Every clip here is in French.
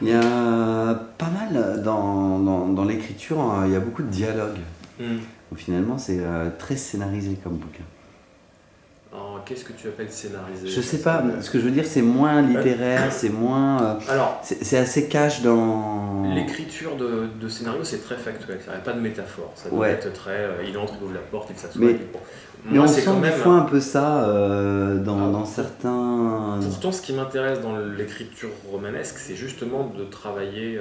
Il y a pas mal dans l'écriture, il y a beaucoup de dialogues. Donc, finalement, c'est très scénarisé comme bouquin. Alors, qu'est-ce que tu appelles scénarisé? Je sais pas, ce que je veux dire, c'est moins littéraire, c'est moins. Alors, c'est assez cash dans. l'écriture de scénario, c'est très factuel, ça n'a pas de métaphore. Ça doit Ouais. être très. Il entre, il ouvre la porte, il s'assoit. Mais- et puis bon. Mais Moi, on c'est sent quand des même. fois un peu ça dans certains. Pourtant, ce qui m'intéresse dans l'écriture romanesque, c'est justement de travailler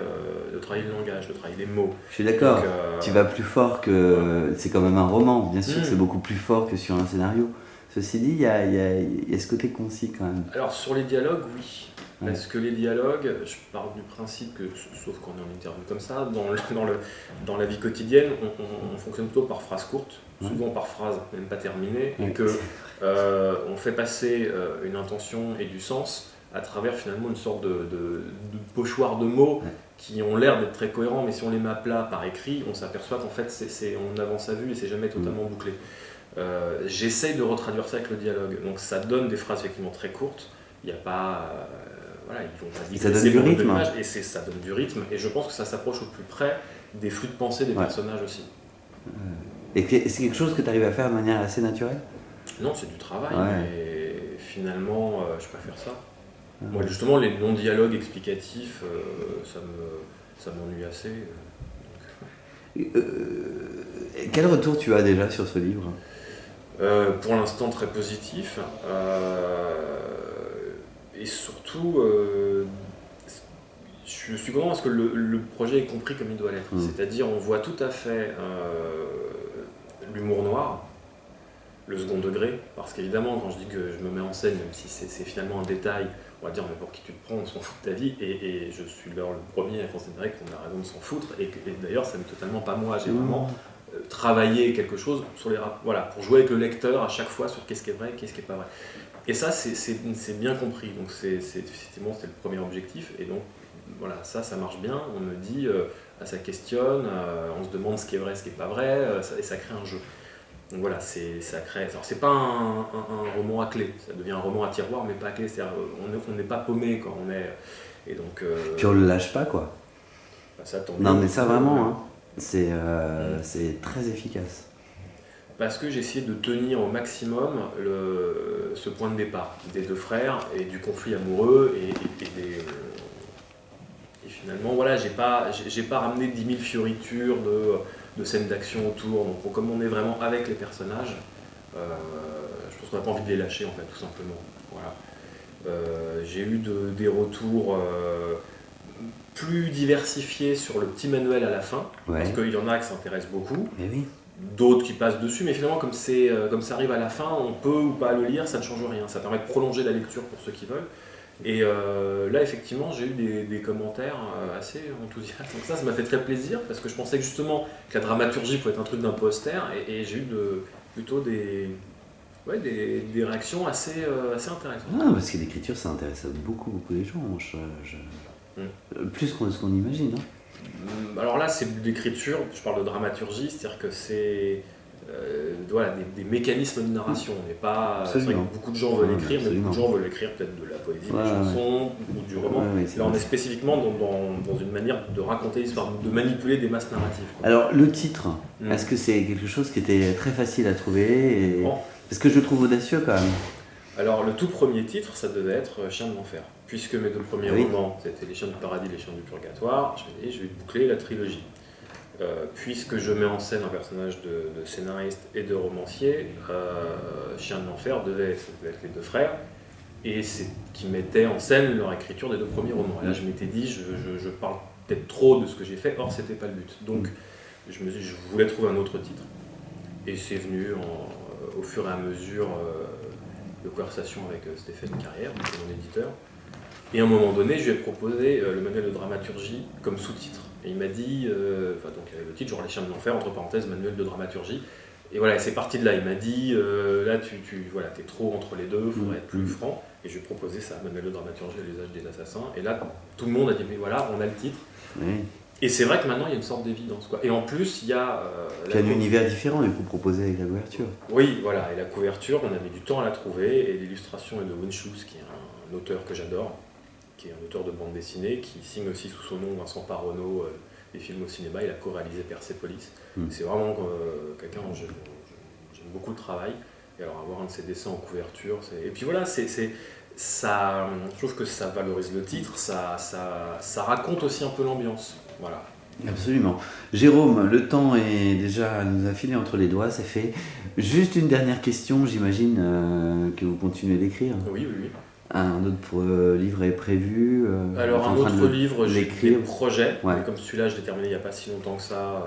le langage, de travailler les mots. Je suis d'accord, Donc, tu vas plus fort que. C'est quand même un roman, bien sûr, Mm. c'est beaucoup plus fort que sur un scénario. Ceci dit, il y a ce côté concis quand même. Alors, sur les dialogues, oui. Ouais. Parce que les dialogues, je pars du principe que, sauf qu'on est en interview comme ça, dans la vie quotidienne, on fonctionne plutôt par phrases courtes, souvent par phrases même pas terminées, et que on fait passer une intention et du sens à travers finalement une sorte de pochoir de mots qui ont l'air d'être très cohérents, mais si on les met à plat par écrit, on s'aperçoit qu'en fait on avance à vue et c'est jamais totalement bouclé. J'essaye de retraduire ça avec le dialogue, donc ça donne des phrases effectivement très courtes, il n'y a pas... voilà, ils vont pas dire ça donne du rythme. et ça donne du rythme, et je pense que ça s'approche au plus près des flux de pensée des personnages aussi. Et c'est quelque chose que tu arrives à faire de manière assez naturelle? Non, c'est du travail, Ouais. mais finalement, je préfère ça. Moi, justement, les non-dialogues explicatifs, ça m'ennuie assez. Quel retour tu as déjà sur ce livre? Pour l'instant, très positif. Et surtout, je suis content parce que le projet est compris comme il doit l'être. C'est-à-dire, on voit tout à fait l'humour noir, le second degré, parce qu'évidemment, quand je dis que je me mets en scène, même si c'est finalement un détail, on va dire, mais pour qui tu te prends, on s'en fout de ta vie, et je suis le premier à considérer qu'on a raison de s'en foutre, et d'ailleurs, ça n'est totalement pas moi, j'ai vraiment travaillé quelque chose sur voilà, pour jouer avec le lecteur à chaque fois sur qu'est-ce qui est vrai, qu'est-ce qui est pas vrai. Et ça, c'est bien compris, donc effectivement, c'était le premier objectif, et donc, voilà, ça marche bien, on me dit, ça questionne, on se demande ce qui est vrai, ce qui est pas vrai, et ça crée un jeu. Donc voilà, ça crée. Alors c'est pas un roman à clé, ça devient un roman à tiroir, mais pas à clé. C'est-à-dire, on n'est pas paumé quand on est. Et donc. Puis on le lâche pas, quoi. Bah ça, tant Non, mieux. mais ça vraiment, hein, c'est très efficace. Parce que j'ai essayé de tenir au maximum ce point de départ des deux frères et du conflit amoureux et finalement, voilà, j'ai pas ramené 10 000 fioritures de scènes d'action autour. Donc, comme on est vraiment avec les personnages, je pense qu'on n'a pas envie de les lâcher, en fait, tout simplement. Voilà. J'ai eu des retours plus diversifiés sur le petit manuel à la fin, parce qu'il y en a qui s'intéressent beaucoup. Mais oui. D'autres qui passent dessus, mais finalement, comme ça arrive à la fin, on peut ou pas le lire, ça ne change rien. Ça permet de prolonger la lecture pour ceux qui veulent. Et là, effectivement, j'ai eu des commentaires assez enthousiastes. Donc ça m'a fait très plaisir, parce que je pensais que justement que la dramaturgie pouvait être un truc d'imposteur, et j'ai eu plutôt des réactions assez intéressantes. Ah, parce que l'écriture, ça intéresse beaucoup les gens. Plus qu'on ce qu'on imagine. Hein. Alors là, c'est de l'écriture, je parle de dramaturgie, c'est-à-dire que c'est voilà, des mécanismes de narration. On n'est pas. C'est vrai que beaucoup de gens veulent écrire, mais beaucoup de gens veulent écrire peut-être de la poésie, des chansons ou du roman. Là, on est spécifiquement dans une manière de raconter l'histoire, de manipuler des masses narratives. Quoi. Alors, le titre, est-ce que c'est quelque chose qui était très facile à trouver Parce que je le trouve audacieux quand même. Alors, le tout premier titre, ça devait être Chien de l'enfer. Puisque mes deux premiers romans, c'était Les Chiens du paradis, Les Chiens du purgatoire, je me dis, je vais boucler la trilogie. Puisque je mets en scène un personnage de scénariste et de romancier, Chien de l'enfer devait être les deux frères, et c'est qui mettaient en scène leur écriture des deux premiers romans. Et là, je m'étais dit, je parle peut-être trop de ce que j'ai fait, or c'était pas le but. Donc, je me suis dit, je voulais trouver un autre titre. Et c'est venu au fur et à mesure de conversation avec Stéphane Carrière, mon éditeur. Et à un moment donné, je lui ai proposé le manuel de dramaturgie comme sous-titre. Et il m'a dit, donc le titre, genre Les Chiens de l'enfer, entre parenthèses, manuel de dramaturgie. Et voilà, c'est parti de là. Il m'a dit, là, voilà, t'es trop entre les deux, il faudrait être plus franc. Et je lui ai proposé ça, manuel de dramaturgie à l'usage des assassins. Et là, tout le monde a dit, mais voilà, on a le titre. Et c'est vrai que maintenant, il y a une sorte d'évidence, quoi. Et en plus, il y a... il y a un univers différent, du coup, proposé avec la couverture. Oui, voilà. Et la couverture, on a mis du temps à la trouver. Et l'illustration est de Win Schultz, qui est un auteur que j'adore. qui est un auteur de bande dessinée, qui signe aussi sous son nom Vincent Paronneau des films au cinéma. Il a co-réalisé Persepolis. C'est vraiment quelqu'un dont j'aime beaucoup le travail. Et alors avoir un de ses dessins en couverture, et puis voilà, ça, je trouve que ça valorise le titre, ça raconte aussi un peu l'ambiance. Voilà. Absolument. Jérôme, le temps est déjà nous a filé entre les doigts, c'est fait. Juste une dernière question, j'imagine que vous continuez d'écrire. Oui. Un autre livre est prévu Alors un autre livre, j'ai des projets, ouais. Mais comme celui-là je l'ai terminé il n'y a pas si longtemps que ça,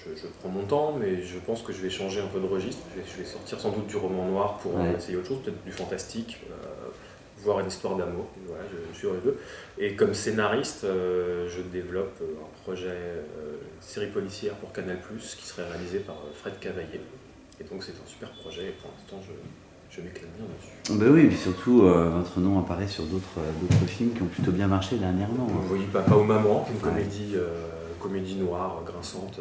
je prends mon temps, mais je pense que je vais changer un peu de registre. Je vais sortir sans doute du roman noir pour essayer autre chose, peut-être du fantastique, voire une histoire d'amour. Voilà, je suis heureux. Et comme scénariste, je développe un projet, une série policière pour Canal+, qui serait réalisé par Fred Cavaillé. Et donc c'est un super projet, et pour l'instant je m'éclate bien dessus. Ben oui, et puis surtout, votre nom apparaît sur d'autres films qui ont plutôt bien marché dernièrement. Oui, Papa ou Maman, une comédie noire, grinçante,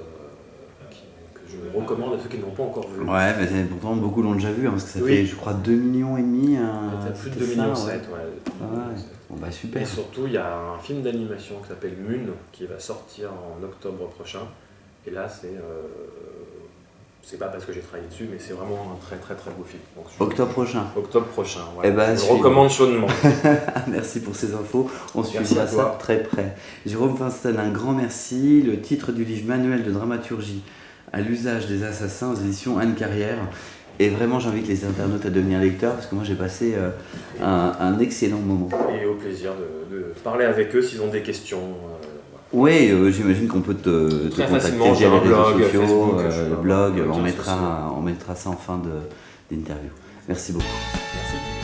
que je recommande à ceux qui n'ont pas encore vu. Ouais, mais pourtant beaucoup l'ont déjà vu, parce que ça fait, je crois, 2,5 millions. Plus de 2,7 millions, Bon bah super. Et surtout, il y a un film d'animation qui s'appelle Moon, qui va sortir en octobre prochain. Et là, c'est pas parce que j'ai travaillé dessus, mais c'est vraiment un très très très beau film. Donc, Octobre prochain. Octobre prochain, ouais. Eh ben, je recommande chaudement. Merci pour ces infos, on suivra ça très près. Jérôme Finsten, un grand merci. Le titre du livre Manuel de dramaturgie à l'usage des assassins aux éditions Anne Carrière. Et vraiment, j'invite les internautes à devenir lecteurs, parce que moi j'ai passé un excellent moment. Et au plaisir de parler avec eux s'ils ont des questions. Oui, j'imagine qu'on peut te contacter via les réseaux sociaux, le blog, on mettra ça en fin d'interview. Merci beaucoup. Merci.